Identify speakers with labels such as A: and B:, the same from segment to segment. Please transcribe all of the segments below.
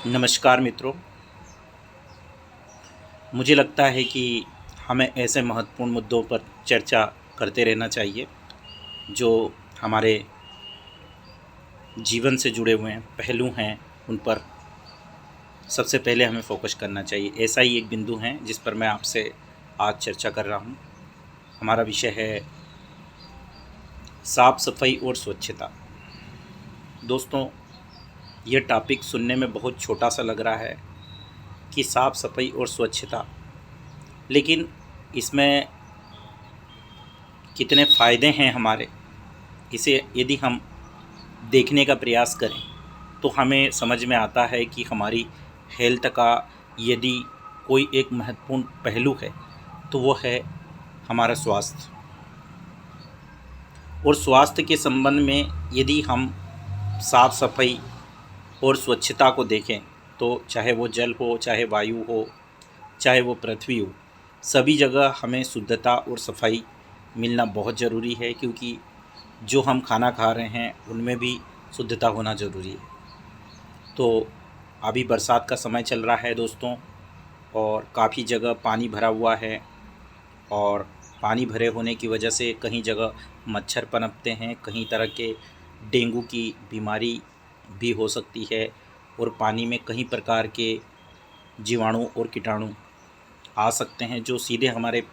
A: नमस्कार मित्रों। मुझे लगता है कि हमें ऐसे महत्वपूर्ण मुद्दों पर चर्चा करते रहना चाहिए जो हमारे जीवन से जुड़े हुए हैं, पहलू हैं, उन पर सबसे पहले हमें फोकस करना चाहिए। ऐसा ही एक बिंदु है जिस पर मैं आपसे आज चर्चा कर रहा हूँ। हमारा विषय है साफ सफाई और स्वच्छता। दोस्तों, यह टॉपिक सुनने में बहुत छोटा सा लग रहा है कि साफ सफाई और स्वच्छता, लेकिन इसमें कितने फ़ायदे हैं हमारे, इसे यदि हम देखने का प्रयास करें तो हमें समझ में आता है कि हमारी हेल्थ का यदि कोई एक महत्वपूर्ण पहलू है तो वो है हमारा स्वास्थ्य। और स्वास्थ्य के संबंध में यदि हम साफ सफाई और स्वच्छता को देखें तो चाहे वो जल हो, चाहे वायु हो, चाहे वो पृथ्वी हो, सभी जगह हमें शुद्धता और सफाई मिलना बहुत ज़रूरी है, क्योंकि जो हम खाना खा रहे हैं उनमें भी शुद्धता होना ज़रूरी है। तो अभी बरसात का समय चल रहा है दोस्तों, और काफ़ी जगह पानी भरा हुआ है, और पानी भरे होने की वजह से कहीं जगह मच्छर पनपते हैं, कहीं तरह के डेंगू की बीमारी भी हो सकती है, और पानी में कई प्रकार के जीवाणु और कीटाणु आ सकते हैं जो सीधे हमारे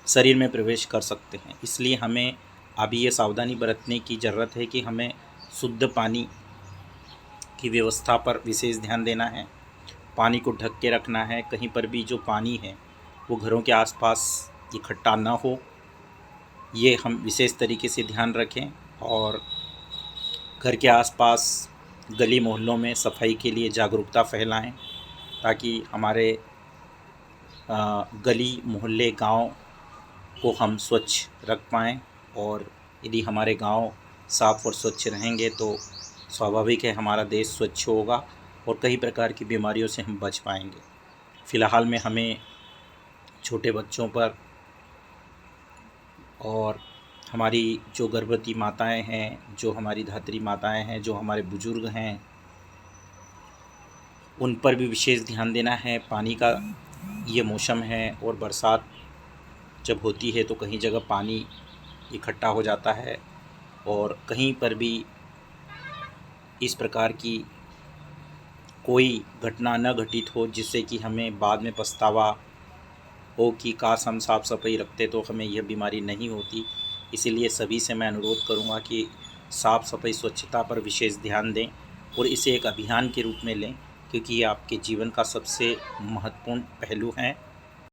A: शरीर में प्रवेश कर सकते हैं। इसलिए हमें अभी ये सावधानी बरतने की ज़रूरत है कि हमें शुद्ध पानी की व्यवस्था पर विशेष ध्यान देना है। पानी को ढक के रखना है। कहीं पर भी जो पानी है वो घरों के आसपास इकट्ठा ना हो, ये हम विशेष तरीके से ध्यान रखें। और घर के आसपास गली मोहल्लों में सफाई के लिए जागरूकता फैलाएं, ताकि हमारे गली मोहल्ले गांव को हम स्वच्छ रख पाएँ। और यदि हमारे गांव साफ़ और स्वच्छ रहेंगे तो स्वाभाविक है हमारा देश स्वच्छ होगा और कई प्रकार की बीमारियों से हम बच पाएंगे। फ़िलहाल में हमें छोटे बच्चों पर और हमारी जो गर्भवती माताएं हैं, जो हमारी धात्री माताएं हैं, जो हमारे बुज़ुर्ग हैं, उन पर भी विशेष ध्यान देना है। पानी का ये मौसम है और बरसात जब होती है तो कहीं जगह पानी इकट्ठा हो जाता है, और कहीं पर भी इस प्रकार की कोई घटना न घटित हो जिससे कि हमें बाद में पछतावा हो कि काश हम साफ़ सफाई रखते तो हमें यह बीमारी नहीं होती। इसीलिए सभी से मैं अनुरोध करूंगा कि साफ़ सफाई स्वच्छता पर विशेष ध्यान दें और इसे एक अभियान के रूप में लें, क्योंकि ये आपके जीवन का सबसे महत्वपूर्ण पहलू है।